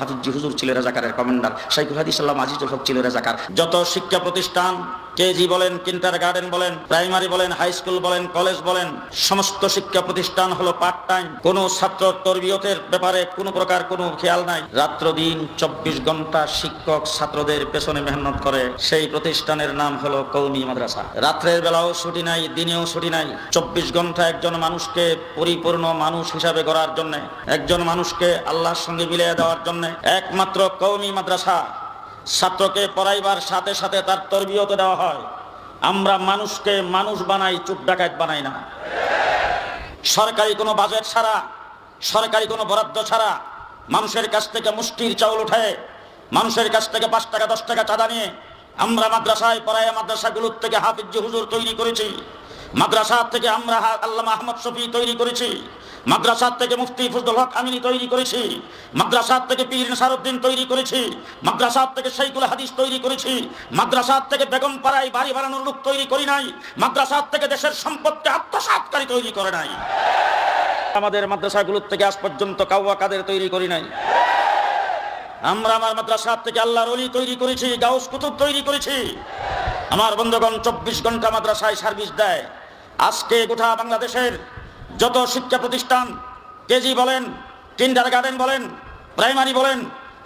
হাফিজ হুজুর ছিল রাজাকারের কমান্ডার, শাইখুল হাদিস আল্লামা আজিজুল হক ছিল রাজাকার। যত শিক্ষা প্রতিষ্ঠান, কেজি বলেন, কিন্ডারগার্টেন বলেন, প্রাইমারি বলেন, হাই স্কুল বলেন, কলেজ বলেন, সমস্ত শিক্ষা প্রতিষ্ঠান হলো পার্ট টাইম। কোনো ছাত্র তরবিয়তের ব্যাপারে কোনো প্রকার কোনো খেয়াল নাই। রাত্র দিন 24 ঘন্টা শিক্ষক ছাত্রদের পেছনে মেহনত করে। সেই প্রতিষ্ঠানের নাম হলো কওমি মাদ্রাসা। রাত্রের বেলাও ছুটি নাই, দিনেও ছুটি নাই। 24 ঘন্টা একজন মানুষকে পরিপূর্ণ মানুষ হিসাবে গড়ার জন্য, একজন মানুষকে আল্লাহর সঙ্গে মিলিয়ে দেওয়ার জন্য একমাত্র কওমি মাদ্রাসা। ছাত্রকে পড়াইবার সাথে সাথে তার তরবিয়ত দেওয়া হয়। আমরা মানুষকে মানুষ বানাই, চুপ ডাকাত বানাই না। সরকারি কোনো বাজেট ছাড়া, সরকারি কোনো বরাদ্দ ছাড়া মানুষের কাছ থেকে মুষ্টির চাউল উঠায়, মানুষের কাছ থেকে 5 টাকা 10 টাকা চাঁদা নিয়ে আমরা মাদ্রাসায় পড়ায়, মাদ্রাসাগুলোর থেকে হাফিজ হুজুর তৈরি করেছি। মাদ্রাসা থেকে আমরা আল্লামা আহমদ শফি তৈরি করেছি। মাদ্রাসা থেকে মুফতি ফজলুল হক আমিনী তৈরি করেছি। মাদ্রাসা থেকে পীর নাসারউদ্দিন তৈরি করেছি। মাদ্রাসা থেকে শাইখুল হাদিস তৈরি করেছি। মাদ্রাসা থেকে বেগম পাড়ায় বাড়ি বানানোর লোক তৈরি করি নাই। মাদ্রাসা থেকে দেশের সম্পদকে আত্মসাৎকারী তৈরি করে নাই। আমাদের মাদ্রাসাগুলোর থেকে আজ পর্যন্ত কাওয়া কাদের তৈরি করি নাই। আমরা আমার মাদ্রাসা থেকে আল্লাহর ওলি তৈরি করেছি, গাউস কুতুব তৈরি করেছি। আমার বন্ধুগণ 24 ঘন্টা মাদ্রাসায় সার্ভিস দেয়। আজকে গোটা বাংলাদেশের যত শিক্ষা প্রতিষ্ঠান, কেজি বলেন, কিন্ডারগার্টেন বলেন, প্রাইমারি বলেন,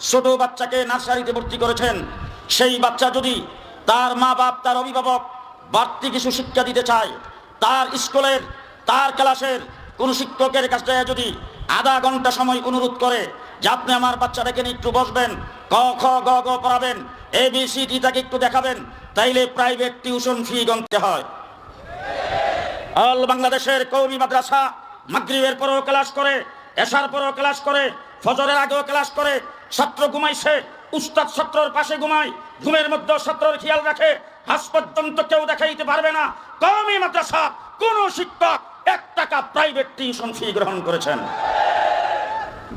ছোট বাচ্চাকে নার্সারিতে ভর্তি করেছেন। সেই বাচ্চা যদি তার মা বাপ, তার অভিভাবক বাড়তি কিছু শিক্ষা দিতে চায়, তার স্কুলের, তার ক্লাসের কোনো শিক্ষকের কাছে যদি আধা ঘন্টা সময় অনুরোধ করে যে আপনি আমার বাচ্চাটাকে নিয়ে একটু বসবেন, ক খ গ গ পড়াবেন, ABCD তাকে একটু দেখাবেন, তাইলে প্রাইভেট টিউশন ফি গুনতে হয়। অল বাংলাদেশের কওমি মাদ্রাসা মাগরিবের পরেও ক্লাস করে, এশার পরেও ক্লাস করে, ফজরের আগেও ক্লাস করে। ছাত্র ঘুমাইছে, উস্তাদ ছাত্রর পাশে ঘুমায়, ঘুমের মধ্যে ছাত্রর খেয়াল রাখে। আজ পর্যন্ত কেউ দেখাইতে পারবে না কওমি মাদ্রাসা কোন শিক্ষক 1 টাকা প্রাইভেট টিউশন ফি গ্রহণ করেছেন।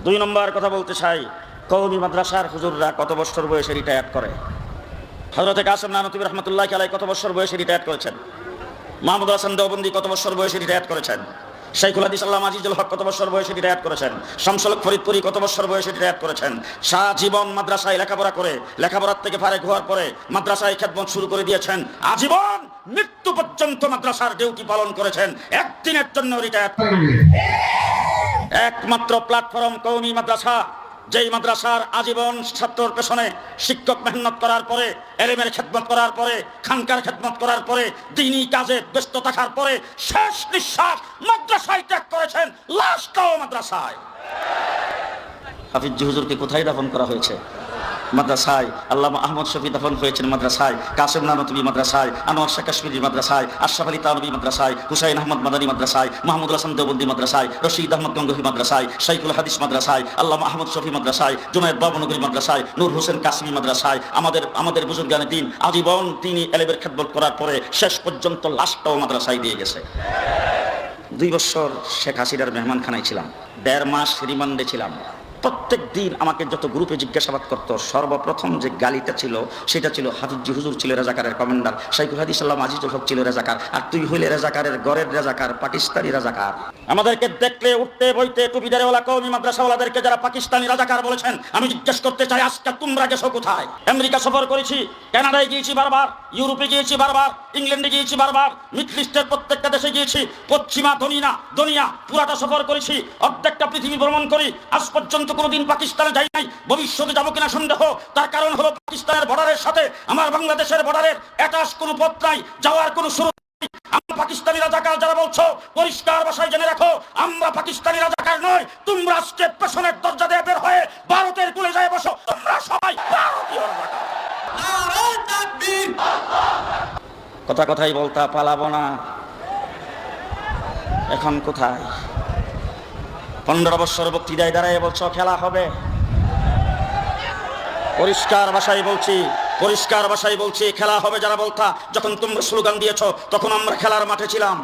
2 নম্বর কথা বলতে চাই, কওমি মাদ্রাসার হুজুররা কত বছর বয়সে রিটায়ার করে? হযরত কাসেম নানতুবী রাহমাতুল্লাহি আলাইহি কত বছর বয়সে রিটায়ার করেছেন? মাহমুদ হাসান দেওবন্দি কত বছর বয়সে রিটায়ার করেছেন? শাইখুল হাদিস আল্লামা আজিজুল হক কত বছর বয়সে রিটায়ার করেছেন? শামসুল হক ফরিদপুরি কত বছর বয়সে রিটায়ার করেছেন? সারা জীবন মাদ্রাসায় লেখাপড়া করে, লেখাপড়ার থেকে ফারেক হওয়ার পরে মাদ্রাসায় খেদমত শুরু করে দিয়েছেন। আজীবন মৃত্যু পর্যন্ত মাদ্রাসার ডিউটি পালন করেছেন। একদিনের জন্য রিটায়ার। একমাত্র প্ল্যাটফর্ম কওমি মাদ্রাসা, যেই মাদ্রাসার আজীবন ছাত্রর পেছনে শিক্ষক মেহনত করার পরে, এলেমের খেদমত করার পরে, খানকার খেদমত করার পরে, দ্বীনি কাজে ব্যস্ত থাকার পরে শেষ নিঃশ্বাস মাদ্রাসায় ত্যাগ করেছেন। লাশটাও মাদ্রাসায়। হাফিজ হুজুরকে কোথায় দাফন করা হয়েছে? মাদ্রাসায়। আল্লামা আহমদ শফি দাফন হয়েছেন মাদ্রাসায়। কাসেম নানতুবী মাদ্রাসায়, আনোয়ার শাহ কাশ্মীরি মাদ্রাসায়, আশরাফ আলী তানবী মাদ্রাসায়, হুসাইন আহমদ মাদানী মাদ্রাসায়, মাহমুদ হাসান দেওবন্দি মাদ্রাসায়, রশিদ আহমদ গঙ্গোহী মাদ্রাসায়, শাইখুল হাদিস মাদ্রাসায়, আল্লামা আহমদ শফি মাদ্রাসায়, জুনায়েদ বাবনগরী মাদ্রাসায়, নূর হোসেন কাসমি মাদ্রাসায়। আমাদের বুজুর্গানে দিন আজীবন তিনি এলেমের খেদমত করার পরে শেষ পর্যন্ত লাশটাও মাদ্রাসায় দিয়ে গেছে। 2 বছর শেখ হাসিনার মেহমানখানায় ছিলাম, 1.5 মাস রিমান্ডে ছিলাম। প্রত্যেক দিন আমাকে যত গ্রুপে জিজ্ঞাসাবাদ করতো, সর্বপ্রথম যে গালিটা ছিল সেটা ছিল হাফিজ হুজুর ছিল রাজাকারের কমান্ডার, শাইখুল হাদিস আল্লামা আজিজুল হক ছিল রাজাকার, আর তুই হইলে রাজাকারের গড়ের রাজাকার, পাকিস্তানি রাজাকার। আমাদেরকে দেখলে উঠতে বইতে টুপিদারেওয়ালা কওমি মাদ্রাসাওয়ালাদেরকে যারা পাকিস্তানি রাজাকার বলেছেন, আমি জিজ্ঞেস করতে চাই আজকে তোমরা গেছো কোথায়? আমেরিকা সফর করেছি, কানাডায় গিয়েছি বারবার, ইউরোপে গিয়েছি বারবার, ইংল্যান্ডে গিয়েছি বারবার, মিডল ইস্টের প্রত্যেকটা দেশে গিয়েছি, পশ্চিমা দুনিয়া পুরাটা সফর করেছি, অর্ধেকটা পৃথিবী ভ্রমণ করি। আজ পর্যন্ত কোনোদিন পাকিস্তানে যাই নাই, ভবিষ্যতে যাবো কিনা সন্দেহ। তার কারণ হলো পাকিস্তানের বর্ডারের সাথে আমার বাংলাদেশের বর্ডারের অ্যাটাচ কোনো পথ নাই, যাওয়ার কোনো শুরু। আমরা পাকিস্তানি রাজাকার যারা বলছো, পরিষ্কার ভাষায় জেনে রাখো, আমরা পাকিস্তানি রাজাকার নয়। তোমরা আজকে পেছনের দরজা দিয়ে বের হয়ে ভারতের কুলে যায় বসো, তোমরা সবাই ভারতীয় রাজাকার। কথাই বলতা পালাবো না। এখন কোথায়? 15 বছর বক্তৃতায় দাঁড়ায় বলছো খেলা হবে। পরিষ্কার ভাষায় বলছি খেলা হবে। যারা বলতা, যখন তোমরা স্লোগান দিয়েছো তখন আমরা খেলার মাঠে ছিলাম।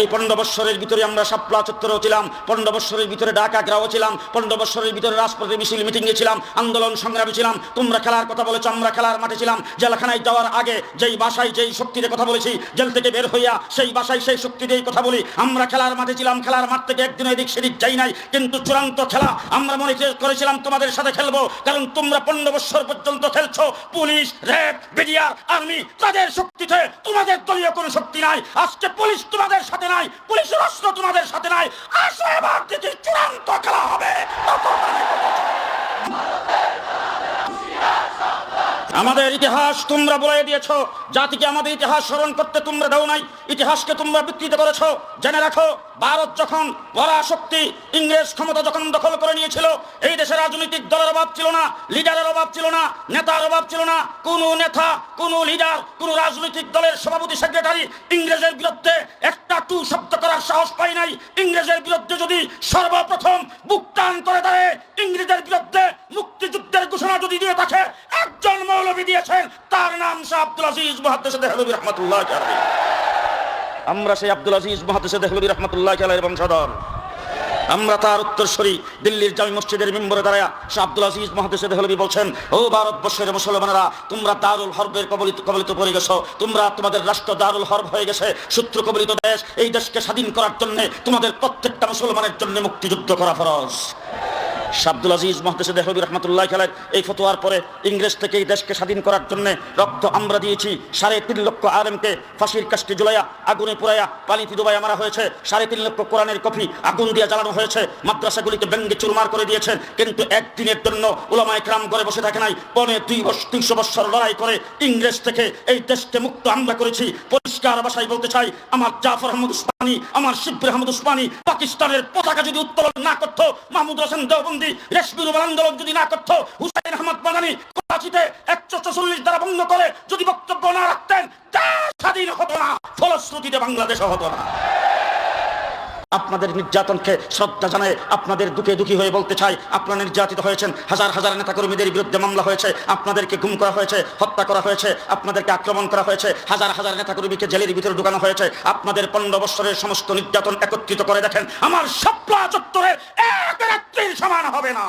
এই 15 বছরের ভিতরে আমরা শাপলা চত্বরেও ছিলাম, 15 বছরের ভিতরে ঢাকা গ্রাও ছিলাম, 15 বছরের ভিতরে রাজপথে মিছিল মিটিংয়ে ছিলাম, আন্দোলন সংগ্রামে ছিলাম। তোমরা খেলার কথা বলেছো, আমরা খেলার মাঠে ছিলাম। জেলখানায় যাওয়ার আগে যেই ভাষায় যেই শক্তিতে কথা বলেছি, জেল থেকে বের হইয়া সেই ভাষায় সেই শক্তি দিয়েই কথা বলি। আমরা খেলার মাঠে ছিলাম, খেলার মাঠ থেকে একদিন এদিক সেদিক যাই নাই, কিন্তু চূড়ান্ত খেলা আমরা মনে করেছিলাম তোমাদের সাথে খেলবো, কারণ তোমরা 15 বছর পর্যন্ত খেলছো। পুলিশ, র্যাব, বিডিআর, আর্মি, তাদের শক্তিতে তোমাদের দলীয় কোনো শক্তি নাই। আজকে পুলিশ তোমাদের সাথে নাই, পুলিশের অস্ত্র তোমাদের সাথে নাই। আসো এবার থেকে চূড়ান্ত খেলা হবে। আমাদের ইতিহাস তোমরা বলে দিয়েছো, জাতিকে আমাদের ইতিহাস স্মরণ করতে তোমরা দাও নাই, ইতিহাসকে তোমরা বিকৃত করেছো। জেনে রাখো, ভারত যখন পরাশক্তি ইংরেজ ক্ষমতা যখন দখল করে নিয়েছিল, এই দেশে রাজনৈতিক দলের অভাব ছিল না, লিডারের অভাব ছিল না, নেতার অভাব ছিল না। কোন নেতা, কোন লিডার, কোন রাজনৈতিক দলের সভাপতি সেক্রেটারি ইংরেজের বিরুদ্ধে একটা টু শব্দ করার সাহস পায় নাই। ইংরেজের বিরুদ্ধে যদি সর্বপ্রথম বুক টান করে দেয়, ইংরেজের বিরুদ্ধে মুক্তিযুদ্ধের ঘোষণা যদি দিয়ে থাকে, একজন মৌলবী দিয়েছেন, তার নাম শাহ আব্দুল আজিজ মুহাদ্দিস দেহলভী রাহমাতুল্লাহ আলাইহি। আমরা সেই আব্দুল আজিজ মুহাদ্দিস দেহলভী রাহমাতুল্লাহ আলাইহির বংশধর। আমরা তার উত্তরসূরি। দিল্লির জামি মসজিদের মিম্বরে দাঁড়ায়া শাহ আব্দুল আজিজ মুহাদ্দিস দেহলভী বলছেন, ও ভারতবর্ষের মুসলমানেরা, তোমরা দারুল হরবের কবলিত পড়ে গেছো। তোমরা, তোমাদের রাষ্ট্র দারুল হরব হয়ে গেছে, শত্রু কবলিত দেশ। এই দেশকে স্বাধীন করার জন্য তোমাদের প্রত্যেকটা মুসলমানের জন্য মুক্তিযুদ্ধ করা ফরজ। শাহ আব্দুল আজিজ মুহাদ্দিস দেহলভী রাহমাতুল্লাহ আলাইহি এই ফতোয়ার পরে ইংরেজ থেকে এই দেশকে স্বাধীন করার জন্য রক্ত আমরা দিয়েছি। 3.5 লক্ষ আলেমকে ফাঁসির কাস্টে ঝুলাইয়া, আগুনে পুড়াইয়া, পানিতে ডুবাইয়া মারা হয়েছে। 3.5 লক্ষ কোরআনের কপি আগুন দিয়ে জ্বালানো হয়েছে। মাদ্রাসাগুলিকে ভেঙ্গে চুরমার করে দিয়েছেন। কিন্তু একদিনের জন্য উলামায়ে কেরাম ঘরে বসে থাকে নাই। 200 বছর লড়াই করে ইংরেজ থেকে এই দেশকে মুক্ত আমরা করেছি। পরিষ্কার ভাষায় বলতে চাই, আমার জাফর আহমদ উসমানী, আমার শিবর আহমদ উসমানী পাকিস্তানের পতাকা যদি উত্তোলন না করতো, মাহমুদ হোসেন দেওবন্দি রেশমি রুমাল আন্দোলন যদি না করতো, হুসাইন আহমদ মাদানী করাচিতে 144 দ্বারা বন্ধ করে যদি বক্তব্য না রাখতেন, দেশ স্বাধীন হতো না, ফলশ্রুতিতে বাংলাদেশ হতো না। আপনাদের নির্যাতনকে শ্রদ্ধা জানায়, আপনাদের দুঃখে দুঃখী হয়ে বলতে চাই, আপনারা নির্যাতিত হয়েছেন। হাজার হাজার নেতাকর্মীদের বিরুদ্ধে মামলা হয়েছে, আপনাদেরকে গুম করা হয়েছে, হত্যা করা হয়েছে, আপনাদেরকে আক্রমণ করা হয়েছে, হাজার হাজার নেতাকর্মীকে জেলের ভিতরে ঢুকানো হয়েছে। আপনাদের 15 বছরের সমস্ত নির্যাতন একত্রিত করে দেখেন, আমার শাপলা চত্বরের এক রাত্রির সমান হবে না।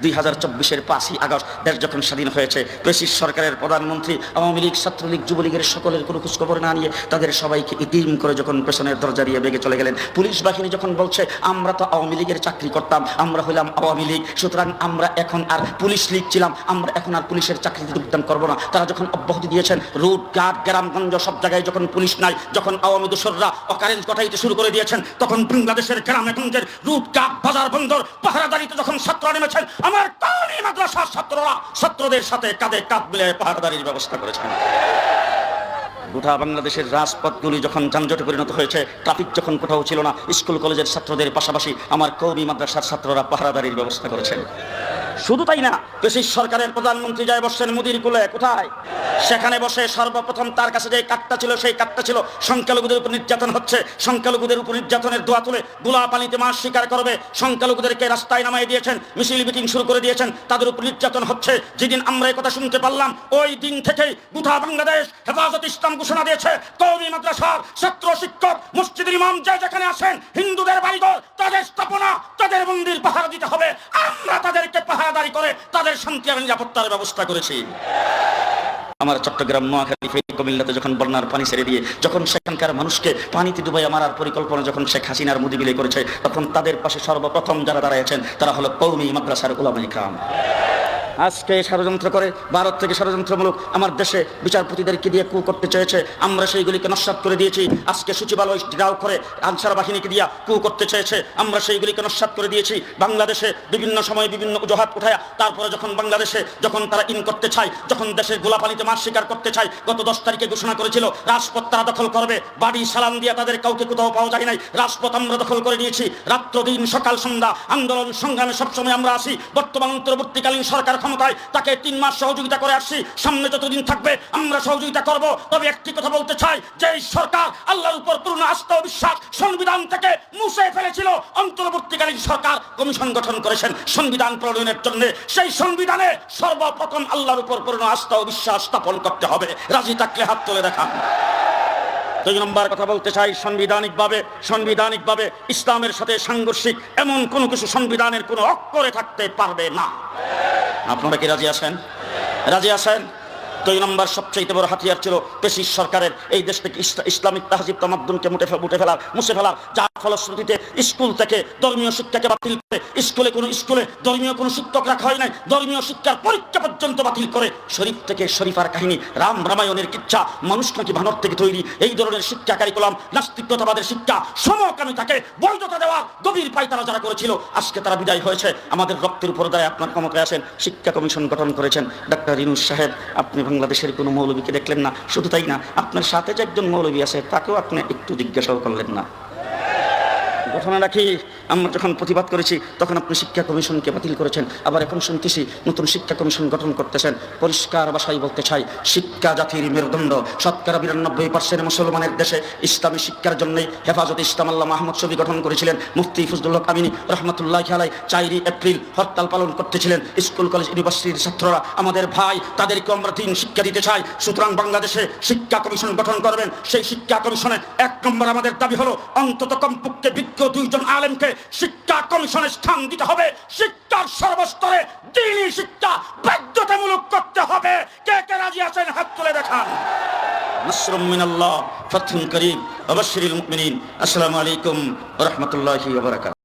2024-এর 5ই আগস্ট দেশ যখন স্বাধীন হয়েছে, ব্রিটিশ সরকারের প্রধানমন্ত্রী আওয়ামী লীগ, ছাত্রলীগ, যুবলীগের সকলের কোনো খোঁজখবর না নিয়ে তাদের সবাইকে ইতিম করে যখন পেছনের দরজা দিয়ে বেগে চলে গেলেন। পুলিশ বাহিনী যখন বলছে, আমরা তো আওয়ামী লীগের চাকরি করতাম, আমরা হইলাম আওয়ামী লীগ, সুতরাং আমরা এখন আর পুলিশ লীগ ছিলাম, আমরা এখন আর পুলিশের চাকরিতে যোগদান করবো না। তারা যখন অব্যাহতি দিয়েছেন, রুট ঘাট গ্রামগঞ্জ সব জায়গায় যখন পুলিশ নাই, যখন আওয়ামী দোসররা অকারেন্স ঘটাইতে শুরু করে দিয়েছেন, তখন বাংলাদেশের গ্রামে গঞ্জের রুট ঘাট বাজার বন্দর পাহারাদারিতে যখন ছাত্ররা নেমেছেন, আমার কওমি মাদ্রাসার ছাত্ররা ছাত্রদের সাথে কাঁধে কাঁধ মিলে পাহারাদারির ব্যবস্থা করেছেন। গোটা বাংলাদেশের রাজপথগুলি যখন যানজটে পরিণত হয়েছে, ট্রাফিক যখন কোথাও ছিল না, স্কুল কলেজের ছাত্রদের পাশাপাশি আমার কওমি মাদ্রাসার ছাত্ররা পাহারাদারির ব্যবস্থা করেছেন। শুধু তাই না, ব্রিটিশ সরকারের প্রধানমন্ত্রী যায় বসছেন মুদির কুলে, কোথায়? সেখানে বসে সর্বপ্রথম তার কাছে যে কাঠটা ছিল, সেই কাঠটা ছিল সংখ্যালঘুদের উপর নির্যাতন হচ্ছে, সংখ্যালঘুদের উপর নির্যাতনের দোয়া তুলে গোলা পানিতে মাছ শিকার করবে। সংখ্যালঘুদেরকে রাস্তায় নামাই দিয়েছেন, মিছিল মিটিং শুরু করে দিয়েছেন, তাদের উপর নির্যাতন হচ্ছে। যেদিন আমরা এই কথা শুনতে পারলাম, ওই দিন থেকেই গোটা বাংলাদেশ হেফাজত ইসলাম ঘোষণা দিয়েছে, কওমি মাদ্রাসার ছাত্র শিক্ষক মসজিদের ইমাম যে যেখানে আছেন, হিন্দুদের বাড়িঘর, তাদের স্থাপনা, তাদের মন্দির পাহারা দিতে হবে। আমরা তাদেরকে পাহারাদারি করে তাদের শান্তি আর নিরাপত্তার ব্যবস্থা করেছি। আমার চট্টগ্রাম, নোয়াখালী, কুমিল্লাতে যখন বন্যার পানি ছেড়ে দিয়ে যখন সেখানকার মানুষকে পানিতে ডুবাইয়া মারার পরিকল্পনা যখন শেখ হাসিনার মোদি মিলে করেছে, তখন তাদের পাশে সর্বপ্রথম যারা দাঁড়াইছেন তারা হলো কওমি মাদ্রাসার উলামায়ে কেরাম। আজকে ষড়যন্ত্র করে ভারত থেকে ষড়যন্ত্রমূলক আমার দেশে বিচারপতিদেরকে দিয়ে কু করতে চেয়েছে, আমরা সেইগুলিকে নস্যাৎ করে দিয়েছি। আজকে সচিবালয় ঘেরাও করে আনসার বাহিনীকে দিয়ে কু করতে চেয়েছে, আমরা সেইগুলিকে নস্যাৎ করে দিয়েছি। বাংলাদেশে বিভিন্ন সময় বিভিন্ন অজুহাত উঠায়া তারপরে যখন বাংলাদেশে যখন তারা ইন করতে চায়, যখন দেশের গোলা পানিতে মাছ শিকার করতে চায়, গত 10 তারিখে ঘোষণা করেছিল রাজপথ তারা দখল করবে, বাড়ি সালাম দিয়া তাদের কাউকে কোথাও পাওয়া যায় নাই। রাজপথ আমরা দখল করে নিয়েছি, রাত্র দিন সকাল সন্ধ্যা আন্দোলন সংগ্রামে সবসময় আমরা আসি। বর্তমান অন্তর্বর্তীকালীন সরকার ক্ষমতায়, তাকে 3 মাস সহযোগিতা করে আসছি, সামনে যতদিন থাকবে আমরা সহযোগিতা করব। তবে একটি কথা বলতে চাই, যে এই সরকার আল্লাহর উপর পূর্ণ আস্থা ও বিশ্বাস সংবিধান থেকে মুছে ফেলেছিল, অন্তর্বর্তীকালীন সরকার কমিশন গঠন করেছেন সংবিধান প্রণয়নের জন্য। সেই সংবিধানে সর্বপ্রথম আল্লাহর উপর পূর্ণ আস্থা ও বিশ্বাস স্থাপন করতে হবে। রাজি থাকলে হাত তুলে দেখান। দুই নম্বর কথা বলতে চাই, সাংবিধানিকভাবে ইসলামের সাথে সাংঘর্ষিক এমন কোনো কিছু সংবিধানের কোনো অক্ষরে থাকতে পারবে না। আপনারা কি রাজি আছেন? রাজি আছেন? দুই নম্বর সবচেয়ে বড় হাতিয়ার ছিল পেশিস সরকারের এই দেশ থেকে ইসলামিক তাহজিব তামাদ্দুনকে মুছে ফেলার, যার ফলশ্রুতিতে স্কুল থেকে ধর্মীয় শিক্ষাকে বাতিল করে স্কুলে ধর্মীয় কোনো শিক্ষক রাখা হয় নাই, ধর্মীয় শিক্ষার পরীক্ষা পর্যন্ত বাতিল করে শরীফ থেকে শরীফার কাহিনী, রামায়ণের কিচ্ছা, মানুষ নাকি বানর থেকে তৈরি, এই ধরনের শিক্ষা কারিকুলাম, নাস্তিকতাবাদের শিক্ষা, সমকামিতাকে বৈধতা দেওয়ার গভীর পায়তারা যারা করেছিল, আজকে তারা বিদায় হয়েছে। আমাদের রক্তের উপর দায় আপনার ক্ষমতায় আছেন, শিক্ষা কমিশন গঠন করেছেন ডক্টর ইউনূস সাহেব। আপনি বাংলাদেশের কোনো মৌলবীকে দেখলেন না, শুধু তাই না, আপনার সাথে যে একজন মৌলবী আছে তাকেও আপনি একটু জিজ্ঞাসাও করলেন না। ঘটনা রাখি, আমরা যখন প্রতিবাদ করেছি তখন আপনি শিক্ষা কমিশনকে বাতিল করেছেন, আবার এখন শুনতেছি নতুন শিক্ষা কমিশন গঠন করতেছেন। পরিষ্কার ভাষায় বলতে চাই, শিক্ষা জাতির মেরুদণ্ড। শতকরা 92% মুসলমানের দেশে ইসলামী শিক্ষার জন্যই হেফাজতে ইসলাম আল্লামা আহমদ শফী গঠন করেছিলেন। মুফতি ফজলুল হক আমিনী রহমতুল্লাহি আলাইহি 4 এপ্রিল হরতাল পালন করতেছিলেন। স্কুল কলেজ ইউনিভার্সিটির ছাত্ররা আমাদের ভাই, তাদেরকে আমরা দিন শিক্ষা দিতে চাই। সুতরাং বাংলাদেশে শিক্ষা কমিশন গঠন করবেন। সেই শিক্ষা কমিশনে 1 নম্বর আমাদের দাবি হলো অন্তত কমপক্ষে বিজ্ঞ 2 জন আলেমকে শিক্ষা কমিশনে স্থান দিতে হবে। শিক্ষার সর্বস্তরে দ্বীনি শিক্ষা বাধ্যতামূলক করতে হবে। কে কে রাজি আছেন হাত তুলে দেখান। নাসরুম মিনাল্লাহ, ফাতহুন করিম, ওয়া বাশশিরিল মুমিনিন। আসসালামু আলাইকুম ওয়া রাহমাতুল্লাহি ওয়া বারাকাতুহু।